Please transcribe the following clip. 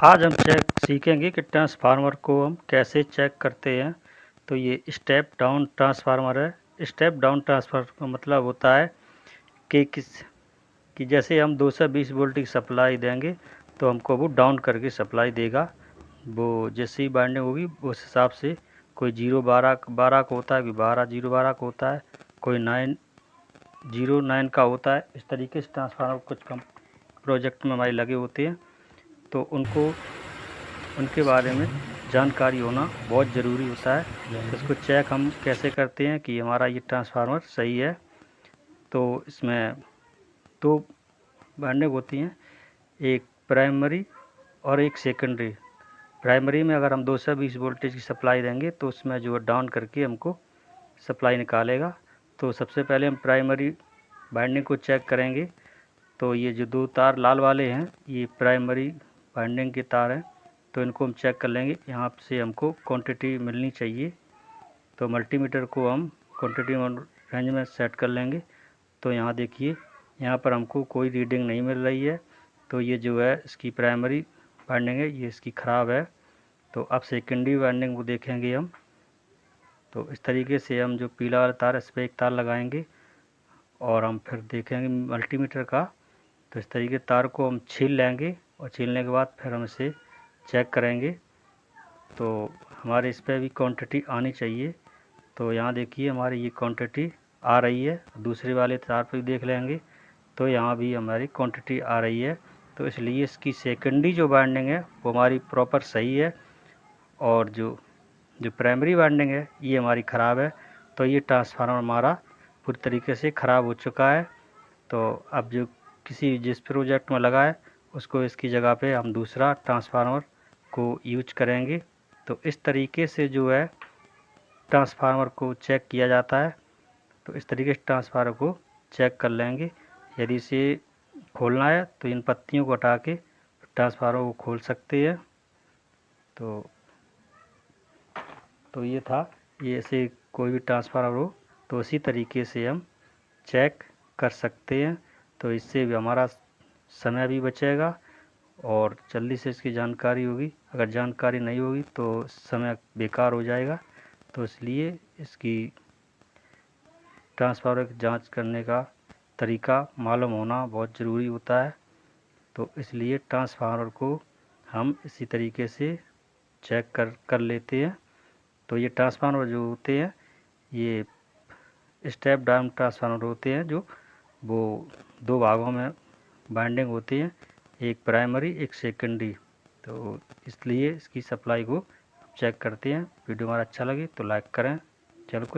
आज हम सीखेंगे कि ट्रांसफार्मर को हम कैसे चेक करते हैं। तो ये स्टेप डाउन ट्रांसफार्मर है। स्टेप डाउन ट्रांसफार्मर का मतलब होता है कि जैसे हम 220 वोल्ट की सप्लाई देंगे तो हमको वो डाउन करके सप्लाई देगा। वो जैसे ही बाइंडिंग होगी उस हिसाब से कोई 0 12 का होता है, कोई 12 0 12 का होता है, कोई 9 0 9 का होता है। इस तरीके से ट्रांसफार्मर कुछ कम प्रोजेक्ट में हमारे लगे होते हैं, तो उनके बारे में जानकारी होना बहुत ज़रूरी होता है। तो इसको चेक हम कैसे करते हैं कि हमारा ये ट्रांसफार्मर सही है। तो इसमें दो वाइंडिंग होती हैं, एक प्राइमरी और एक सेकेंडरी। प्राइमरी में अगर हम 220 वोल्टेज की सप्लाई देंगे तो उसमें जो है डाउन करके हमको सप्लाई निकालेगा। तो सबसे पहले हम प्राइमरी वाइंडिंग को चेक करेंगे। तो ये जो दो तार लाल वाले हैं ये प्राइमरी वाइंडिंग के तार हैं, तो इनको हम चेक कर लेंगे। यहाँ से हमको क्वांटिटी मिलनी चाहिए, तो मल्टीमीटर को हम क्वांटिटी रेंज में सेट कर लेंगे। तो यहाँ देखिए, यहाँ पर हमको कोई रीडिंग नहीं मिल रही है। तो ये जो है इसकी प्राइमरी वाइंडिंग है, ये इसकी ख़राब है। तो अब सेकेंडरी वाइंडिंग को देखेंगे हम। तो इस तरीके से हम जो पीला वाला तार, इस पर एक तार लगाएंगे और हम फिर देखेंगे मल्टीमीटर का। तो इस तरीके तार को हम छील लेंगे और छीलने के बाद फिर हम इसे चेक करेंगे। तो हमारे इस पर भी क्वांटिटी आनी चाहिए। तो यहाँ देखिए हमारी ये क्वांटिटी आ रही है। दूसरे वाले तार पर भी देख लेंगे, तो यहाँ भी हमारी क्वांटिटी आ रही है। तो इसलिए इसकी सेकेंडरी जो वाइंडिंग है वो हमारी प्रॉपर सही है, और जो प्राइमरी वाइंडिंग है ये हमारी ख़राब है। तो ये ट्रांसफार्मर हमारा पूरी तरीके से ख़राब हो चुका है। तो अब जो जिस प्रोजेक्ट में लगा है उसको इसकी जगह पे हम दूसरा ट्रांसफार्मर को यूज करेंगे। तो इस तरीके से जो है ट्रांसफार्मर को चेक किया जाता है। तो इस तरीके से ट्रांसफार्मर को चेक कर लेंगे। यदि इसे खोलना है तो इन पत्तियों को हटा के ट्रांसफार्मर को खोल सकते हैं। तो ये था, ये ऐसे कोई भी ट्रांसफार्मर हो तो इसी तरीके से हम चेक कर सकते हैं। तो इससे भी हमारा समय भी बचेगा और जल्दी से इसकी जानकारी होगी। अगर जानकारी नहीं होगी तो समय बेकार हो जाएगा। तो इसलिए इसकी ट्रांसफार्मर की जांच करने का तरीका मालूम होना बहुत ज़रूरी होता है। तो इसलिए ट्रांसफार्मर को हम इसी तरीके से चेक कर लेते हैं। तो ये ट्रांसफार्मर जो होते हैं ये स्टेप डाउन ट्रांसफार्मर होते हैं, जो वो दो भागों में बाइंडिंग होती है, एक प्राइमरी एक सेकेंडरी। तो इसलिए इसकी सप्लाई को चेक करते हैं। वीडियो हमारा अच्छा लगे तो लाइक करें, चैनल को